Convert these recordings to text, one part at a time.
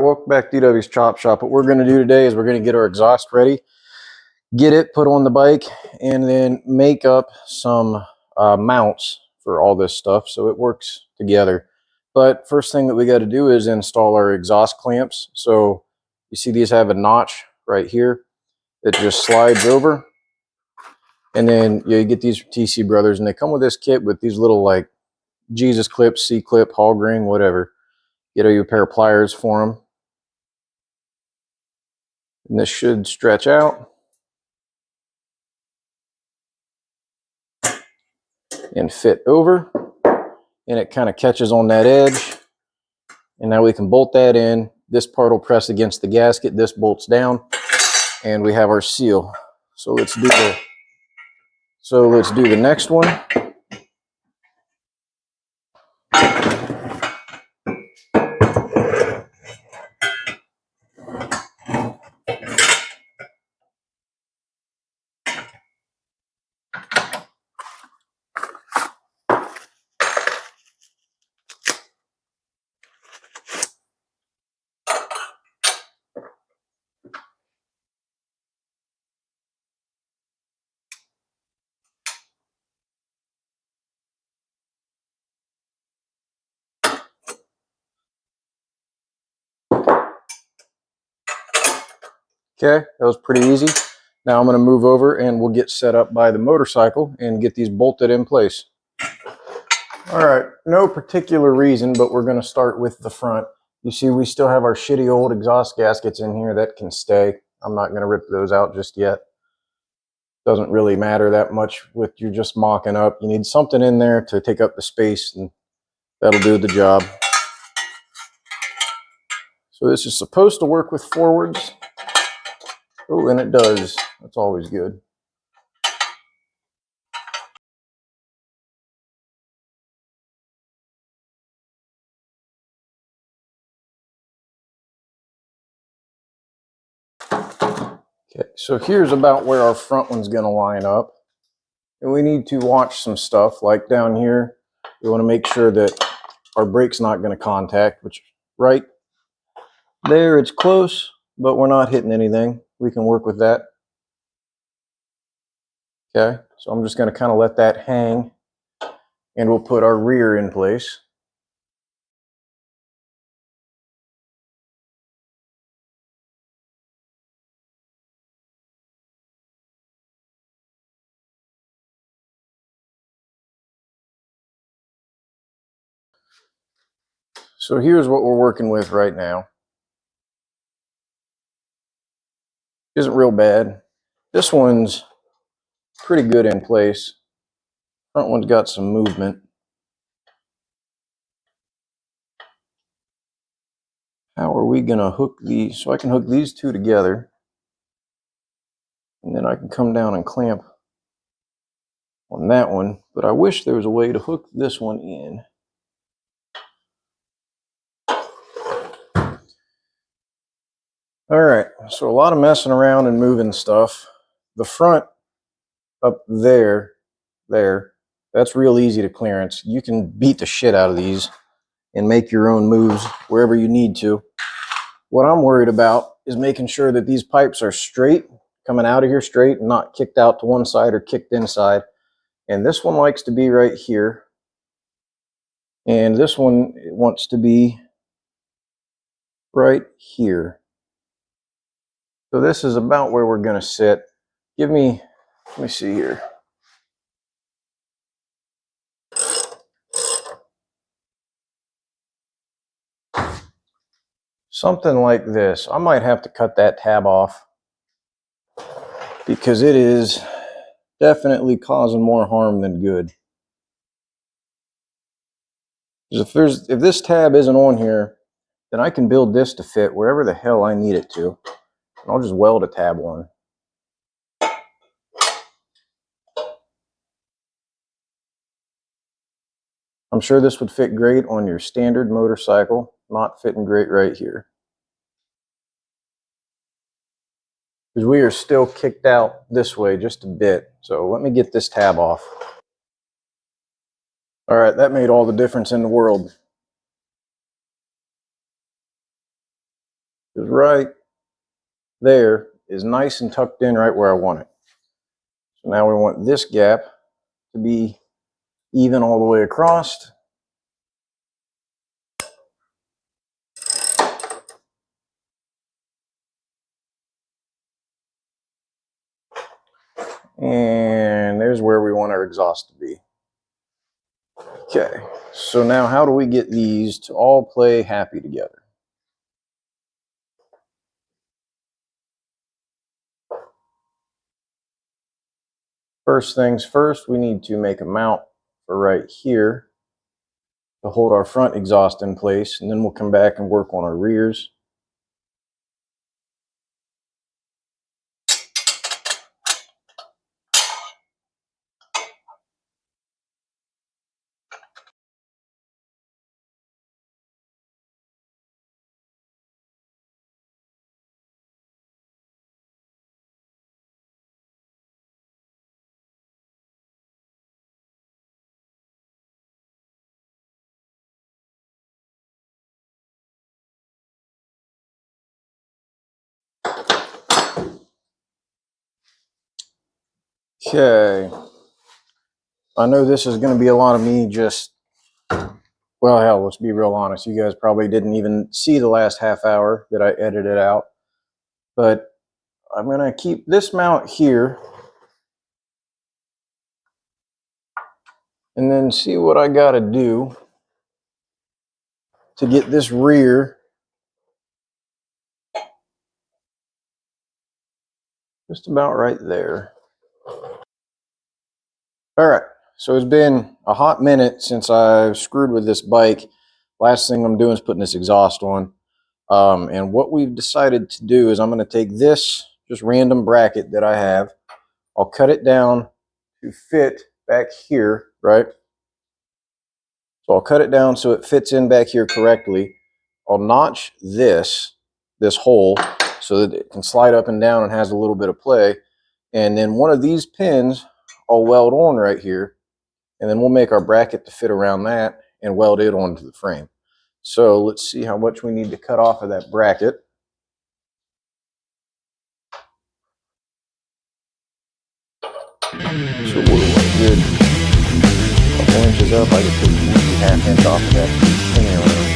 welcome back to DW's Chop Shop. What we're going to do today is we're going to get our exhaust ready, get it put on the bike, and then make up some mounts for all this stuff so it works together. But first thing that we got to do is install our exhaust clamps. So you see these have a notch right here that just slides over. And then you get these from TC Brothers, and they come with this kit with these little like Jesus clips, C-clip, hog ring, whatever. Get you a pair of pliers for them. And this should stretch out and fit over. And it kind of catches on that edge. And now we can bolt that in. This part will press against the gasket. This bolts down. And we have our seal. So let's do the next one. Okay, that was pretty easy. Now I'm going to move over and we'll get set up by the motorcycle and get these bolted in place. All right, no particular reason, but we're going to start with the front. You see we still have our shitty old exhaust gaskets in here that can stay. I'm not going to rip those out just yet. Doesn't really matter that much with you just mocking up. You need something in there to take up the space, and that'll do the job. So this is supposed to work with forwards. Oh, and it does. That's always good. Okay, so here's about where our front one's going to line up. And we need to watch some stuff like down here. We want to make sure that our brake's not going to contact, which right there it's close, but we're not hitting anything. We can work with that. Okay, so I'm just going to kind of let that hang, and we'll put our rear in place. So here's what we're working with right now. Isn't real bad. This one's pretty good in place. Front one's got some movement. How are we going to hook these? So I can hook these two together, and then I can come down and clamp on that one. But I wish there was a way to hook this one in. All right, so a lot of messing around and moving stuff. The front up there, that's real easy to clearance. You can beat the shit out of these and make your own moves wherever you need to. What I'm worried about is making sure that these pipes are straight, coming out of here straight, and not kicked out to one side or kicked inside. And this one likes to be right here. And this one wants to be right here. So this is about where we're going to sit. Let me see here. Something like this. I might have to cut that tab off because it is definitely causing more harm than good. If this tab isn't on here, then I can build this to fit wherever the hell I need it to. And I'll just weld a tab on. I'm sure this would fit great on your standard motorcycle, not fitting great right here. Because we are still kicked out this way just a bit. So let me get this tab off. All right, that made all the difference in the world. Because right there is nice and tucked in right where I want it. So now we want this gap to be even all the way across. And there's where we want our exhaust to be. Okay, so now how do we get these to all play happy together? First things first, we need to make a mount for right here to hold our front exhaust in place, and then we'll come back and work on our rears. Okay, I know this is going to be a lot of me just, well, hell, let's be real honest. You guys probably didn't even see the last half hour that I edited out, but I'm going to keep this mount here and then see what I got to do to get this rear just about right there. All right, so it's been a hot minute since I've screwed with this bike. Last thing I'm doing is putting this exhaust on. And what we've decided to do is I'm going to take this just random bracket that I have. I'll cut it down to fit back here, right? So I'll cut it down so it fits in back here correctly. I'll notch this hole so that it can slide up and down and has a little bit of play. And then one of these pins I'll weld on right here. And then we'll make our bracket to fit around that and weld it onto the frame. So let's see how much we need to cut off of that bracket. So we're a good couple inches up. I can take maybe ½ inch off of that pin.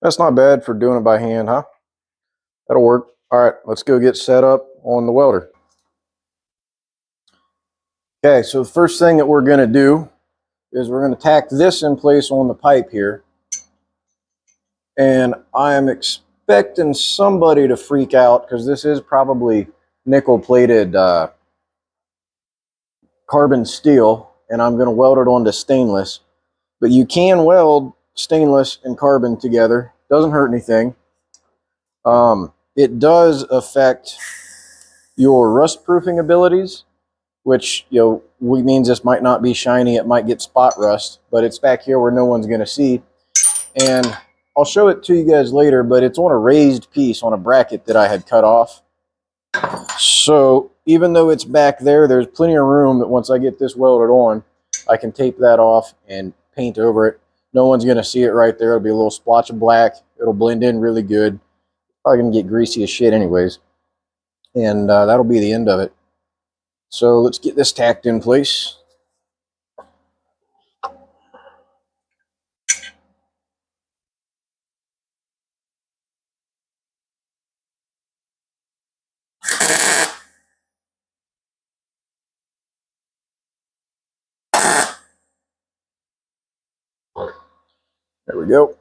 That's not bad for doing it by hand, huh? That'll work. All right, let's go get set up on the welder. Okay, so the first thing that we're going to do is we're going to tack this in place on the pipe here. And I am expecting somebody to freak out because this is probably nickel-plated carbon steel, and I'm going to weld it onto stainless. But you can weld stainless and carbon together. Doesn't hurt anything. It does affect your rust-proofing abilities, which means this might not be shiny. It might get spot rust, but it's back here where no one's going to see. And I'll show it to you guys later, but it's on a raised piece on a bracket that I had cut off. So even though it's back there, there's plenty of room that once I get this welded on, I can tape that off and paint over it. No one's going to see it right there. It'll be a little splotch of black. It'll blend in really good. Probably going to get greasy as shit anyways. And that'll be the end of it. So let's get this tacked in place. There we go.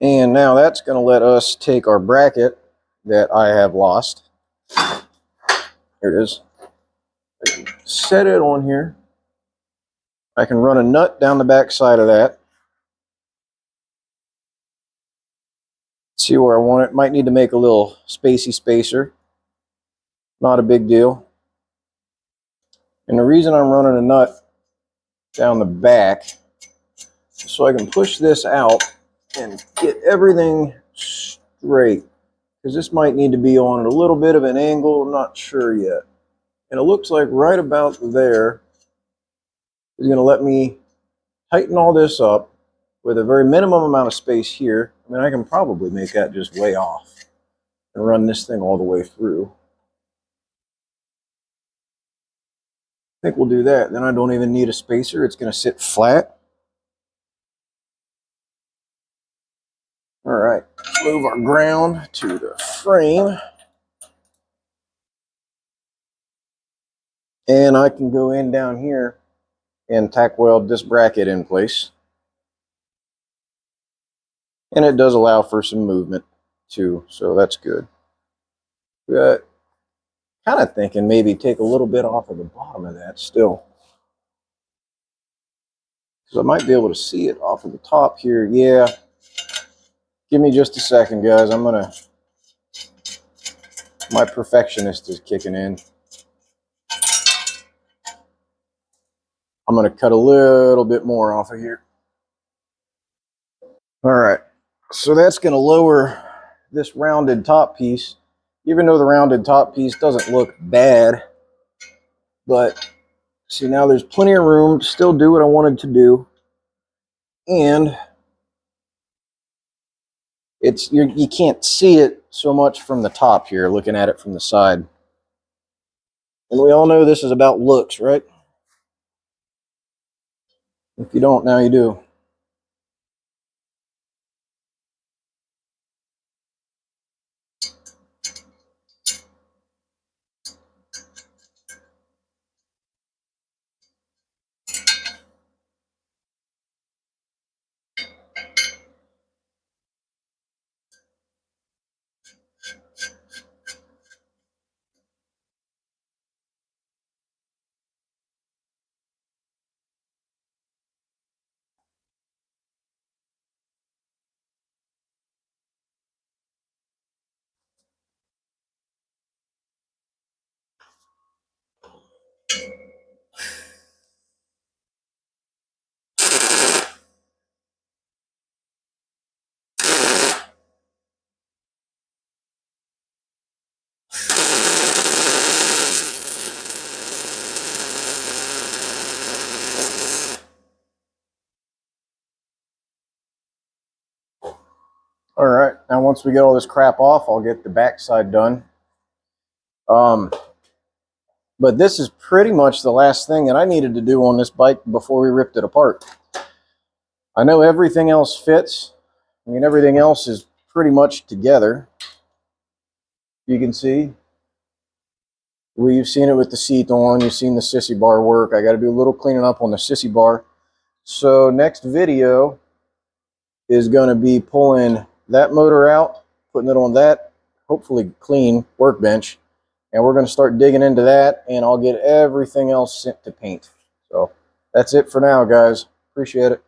And now that's going to let us take our bracket that I have lost. Here it is. Set it on here. I can run a nut down the back side of that. See where I want it. Might need to make a little spacey spacer. Not a big deal. And the reason I'm running a nut down the back is so I can push this out and get everything straight. Because this might need to be on a little bit of an angle. I'm not sure yet. And it looks like right about there is going to let me tighten all this up with a very minimum amount of space here. I mean, I can probably make that just way off and run this thing all the way through. I think we'll do that. Then I don't even need a spacer. It's going to sit flat. All right, move our ground to the frame. And I can go in down here and tack weld this bracket in place. And it does allow for some movement too, so that's good. But kind of thinking maybe take a little bit off of the bottom of that still. Because I might be able to see it off of the top here. Yeah. Give me just a second, guys. My perfectionist is kicking in. I'm going to cut a little bit more off of here. All right. So that's going to lower this rounded top piece. Even though the rounded top piece doesn't look bad. But see, now there's plenty of room to still do what I wanted to do. And you can't see it so much from the top here, looking at it from the side. And we all know this is about looks, right? If you don't, now you do. All right, now once we get all this crap off, I'll get the back side done. But this is pretty much the last thing that I needed to do on this bike before we ripped it apart. I know everything else fits. I mean, everything else is pretty much together. You can see. Well, you've seen it with the seat on. You've seen the sissy bar work. I got to do a little cleaning up on the sissy bar. So next video is going to be pulling that motor out, putting it on that hopefully clean workbench, and we're going to start digging into that, and I'll get everything else sent to paint. So that's it for now, guys. Appreciate it.